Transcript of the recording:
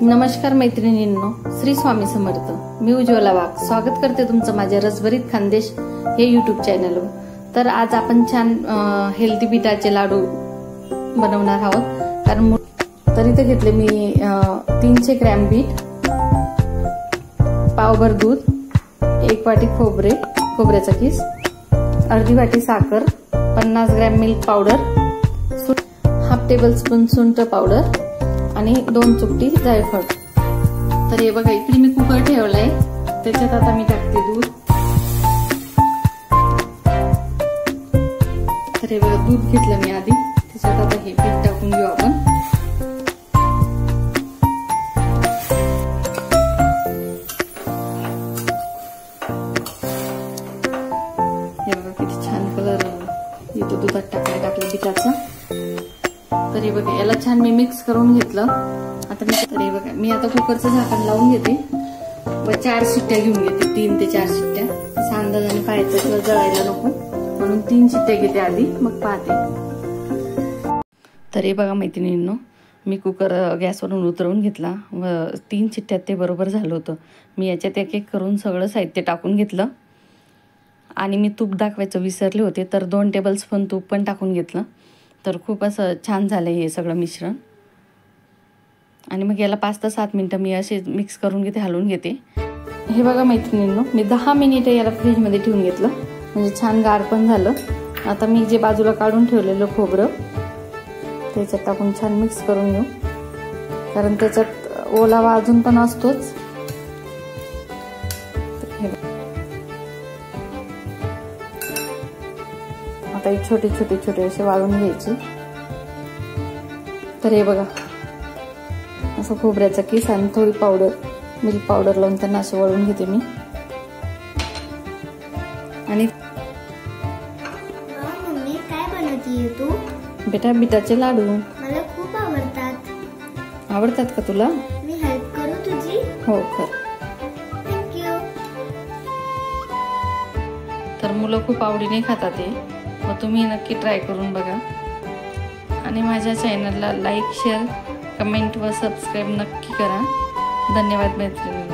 नमस्कार मैत्रिणींनो, श्री स्वामी समर्थ. मी उज्ज्वला वाघ स्वागत करते तुमचं माझ्या रसभरीत खानदेश हे यूट्यूब चॅनलवर. तर आज आपण छान हेल्दी पिठाचे लाडू बनवणार आहोत. कारण तर इथे घेतले मी 300 ग्रॅम बीट, पावभर दूध, 1 वाटी खोबऱ्याचा किस, अर्धी वाटी साखर, 50 gram milk powder, half tablespoon सुंठ पावडर आणि 2 चुटकी जायफळ. तर हे बघा, इकडे मी कुकर ठेवलाय, त्याच्यात आता मी टाकते दूध. तर हे बघा, दूध घेतलं मी आधी, त्याच्यात आता हे पीठ टाकून घेऊ आपण. हे बघा किती छान कलर येतो दुधात टाकल्या पिठाचा. तर हे बघा, याला छान मी मिक्स करून घेतलं. आता हे बघा, मी आता कुकरचं झाकण लावून घेते व 4 शिट्ट्या घेऊन घेते. 3 ते 4 शिट्ट्या, असा अंदाजाने पाहायचं किंवा जळायला नको, म्हणून 3 शिट्ट्या घेते आधी, मग पाहते. तर हे बघा मैत्रिणींनो, मी कुकर गॅसवरून उतरवून घेतला व 3 शिट्ट्यात ते बरोबर झालं होतं. मी याच्यात एक एक करून सगळं साहित्य टाकून घेतलं आणि मी तूप दाखवायचं विसरले होते, तर 2 टेबलस्पून तूप पण टाकून घेतलं. तर खूप असं छान झालं हे सगळं मिश्रण. आणि मग याला 5 ते 7 मिनिटं मी असे मिक्स करून घेते, हलवून घेते. हे बघा मैत्रिणींनो, मी 10 मिनिटं याला फ्रीजमध्ये ठेवून घेतलं, म्हणजे छान गार पण झालं. आता मी जे बाजूला काढून ठेवलेलं खोबरं त्याच्यात टाकून छान मिक्स करून घेऊ, कारण त्याच्यात ओलावा अजून पण असतोच. आता हे छोटे छोटे असे वाळून घ्यायचे. तर हे बघा, असं खोबऱ्याचा किस आणि थोडी पावडर, मिल्क पावडर लावून त्यांना असे वळून घेते मी. आणि मम्मी काय बनवतीये तू? बेटा, बिटाचे लाडू मला खूप आवडतात. आवडतात का तुला? मी हेल्प करू तुझी? हो कर. थँक्यू. तर मुलं खूप आवडीने खातात हे, मग तुम्ही नक्की ट्राय करून बघा. आणि माझ्या चॅनलला लाईक, शेअर, कमेंट व सबस्क्राईब नक्की करा. धन्यवाद मैत्रिणी.